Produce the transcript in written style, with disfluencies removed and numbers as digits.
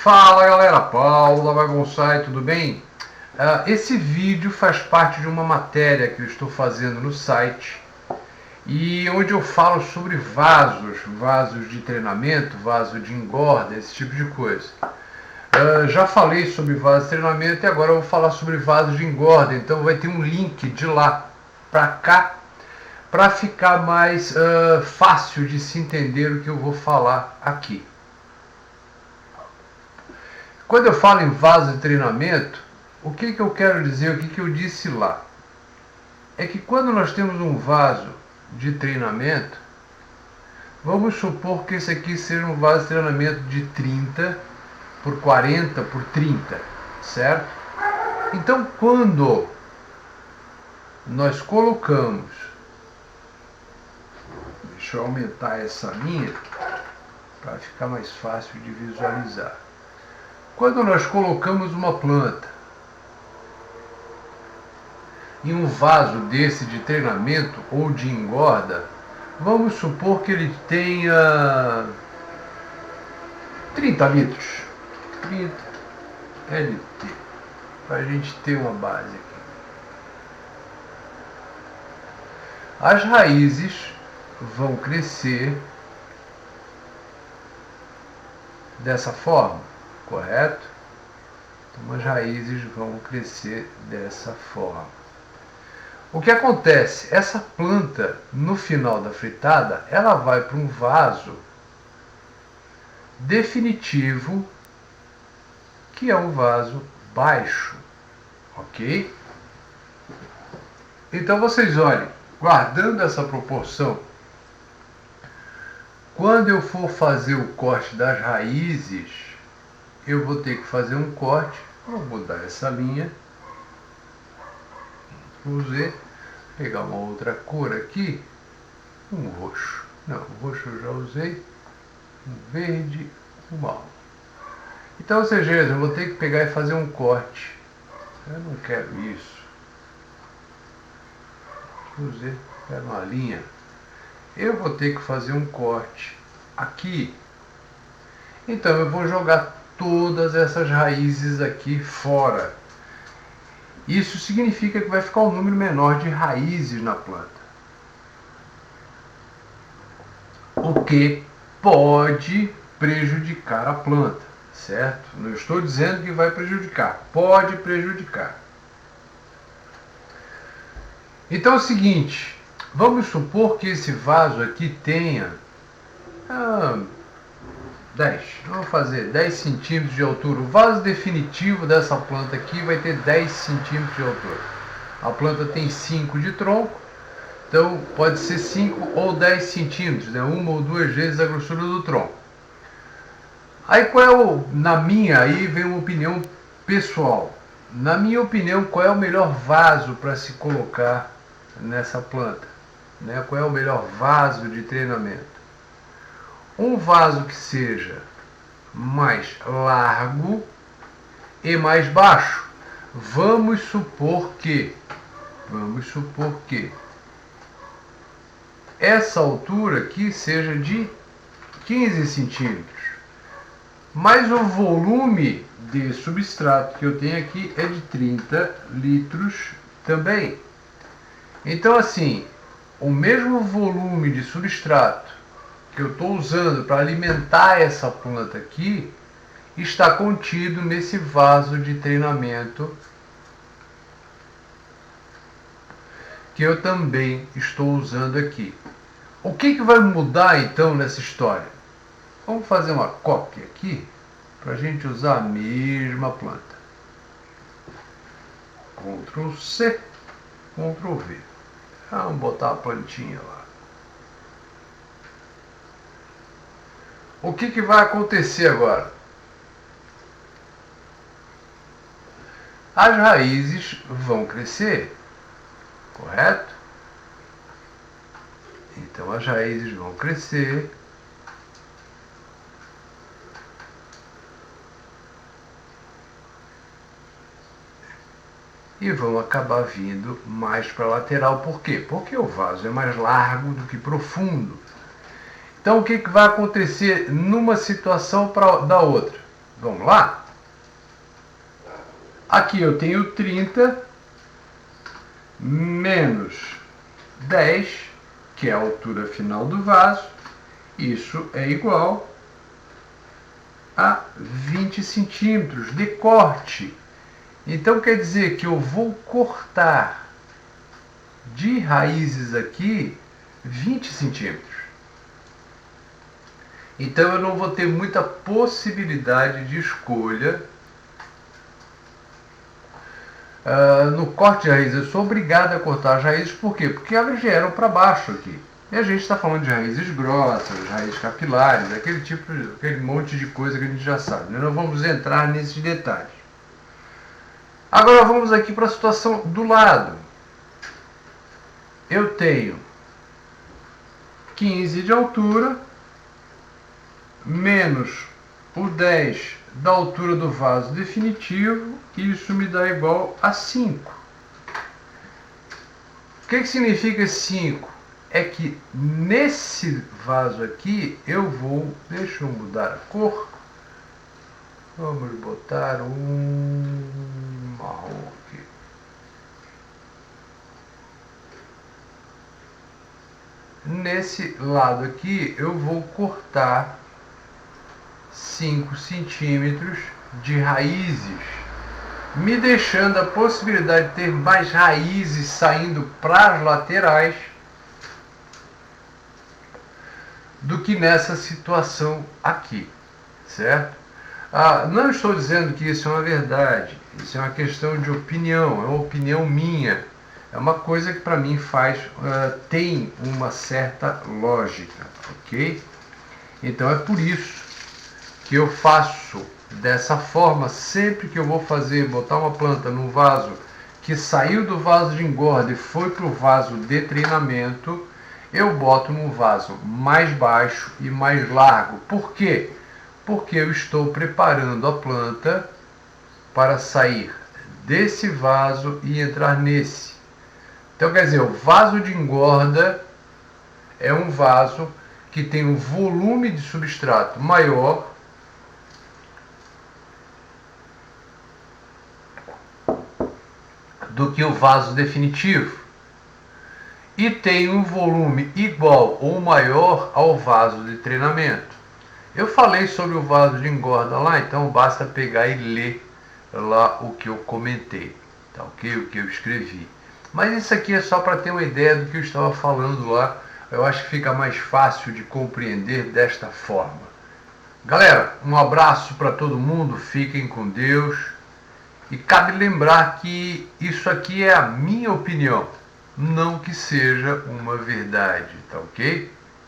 Fala galera, Paulo da Bagonsai, tudo bem? Esse vídeo faz parte de uma matéria que eu estou fazendo no site e onde eu falo sobre vasos de treinamento, vaso de engorda, esse tipo de coisa. Já falei sobre vaso de treinamento e agora eu vou falar sobre vasos de engorda, então vai ter um link de lá para cá para ficar mais fácil de se entender o que eu vou falar aqui. Quando eu falo em vaso de treinamento, o que eu quero dizer, o que eu disse lá? É que quando nós temos um vaso de treinamento, vamos supor que esse aqui seja um vaso de treinamento de 30 por 40 por 30, certo? Então, quando nós colocamos, deixa eu aumentar essa linha para ficar mais fácil de visualizar. Quando nós colocamos uma planta em um vaso desse de treinamento ou de engorda, vamos supor que ele tenha 30 litros. 30 LT, para a gente ter uma base aqui. As raízes vão crescer dessa forma, correto? Então as raízes vão crescer dessa forma. O que acontece? Essa planta, no final da fritada, ela vai para um vaso definitivo, que é um vaso baixo, ok? Então vocês olhem, guardando essa proporção, quando eu for fazer o corte das raízes, eu vou ter que fazer um corte, vou mudar essa linha, vou pegar uma outra cor aqui, um roxo, não, o roxo eu já usei, um verde, um marrom. Então, ou seja, eu vou ter que pegar e fazer um corte, eu não quero isso, usei, quero uma linha, eu vou ter que fazer um corte aqui, então eu vou jogar todas essas raízes aqui fora. Isso significa que vai ficar um número menor de raízes na planta, o que pode prejudicar a planta, certo? Não estou dizendo que vai prejudicar, pode prejudicar. Então é o seguinte, vamos supor que esse vaso aqui tenha 10, vamos fazer 10 centímetros de altura. O vaso definitivo dessa planta aqui vai ter 10 centímetros de altura. A planta tem 5 de tronco, então pode ser 5 ou 10 centímetros, né? Uma ou duas vezes a grossura do tronco. Aí aí vem uma opinião pessoal. Na minha opinião, qual é o melhor vaso para se colocar nessa planta? Né? Qual é o melhor vaso de treinamento? Um vaso que seja mais largo e mais baixo. Vamos supor que essa altura aqui seja de 15 centímetros. Mas o volume de substrato que eu tenho aqui é de 30 litros também. Então assim, o mesmo volume de substrato que eu estou usando para alimentar essa planta aqui, está contido nesse vaso de treinamento que eu também estou usando aqui. O que vai mudar então nessa história? Vamos fazer uma cópia aqui, para a gente usar a mesma planta. Ctrl C, Ctrl V. Vamos botar a plantinha lá. O que vai acontecer agora? As raízes vão crescer, correto? Então as raízes vão crescer. E vão acabar vindo mais para a lateral. Por quê? Porque o vaso é mais largo do que profundo. Então o que vai acontecer numa situação da outra? Vamos lá? Aqui eu tenho 30 menos 10, que é a altura final do vaso. Isso é igual a 20 centímetros de corte. Então quer dizer que eu vou cortar de raízes aqui 20 centímetros. Então eu não vou ter muita possibilidade de escolha no corte de raízes. Eu sou obrigado a cortar as raízes, por quê? Porque elas vieram para baixo aqui. E a gente está falando de raízes grossas, raízes capilares, aquele monte de coisa que a gente já sabe. Nós não vamos entrar nesses detalhes. Agora vamos aqui para a situação do lado. Eu tenho 15 de altura, menos o 10 da altura do vaso definitivo, isso me dá igual a 5. O que significa 5? É que nesse vaso aqui eu vou, deixa eu mudar a cor, vamos botar um marrom aqui. Nesse lado aqui eu vou cortar 5 centímetros de raízes, me deixando a possibilidade de ter mais raízes saindo para as laterais do que nessa situação aqui, certo? Não estou dizendo que isso é uma verdade, isso é uma questão de opinião, é uma opinião minha, é uma coisa que para mim tem uma certa lógica, ok? Então é por isso que eu faço dessa forma sempre que eu vou botar uma planta num vaso que saiu do vaso de engorda e foi para o vaso de treinamento, eu boto num vaso mais baixo e mais largo. Por quê? Porque eu estou preparando a planta para sair desse vaso e entrar nesse. Então quer dizer, o vaso de engorda é um vaso que tem um volume de substrato maior do que o vaso definitivo e tem um volume igual ou maior ao vaso de treinamento. Eu falei sobre o vaso de engorda lá, então basta pegar e ler lá o que eu comentei, tá ok? O que eu escrevi. Mas isso aqui é só para ter uma ideia do que eu estava falando lá. Eu acho que fica mais fácil de compreender desta forma. Galera, um abraço para todo mundo, fiquem com Deus. E cabe lembrar que isso aqui é a minha opinião, não que seja uma verdade, tá ok?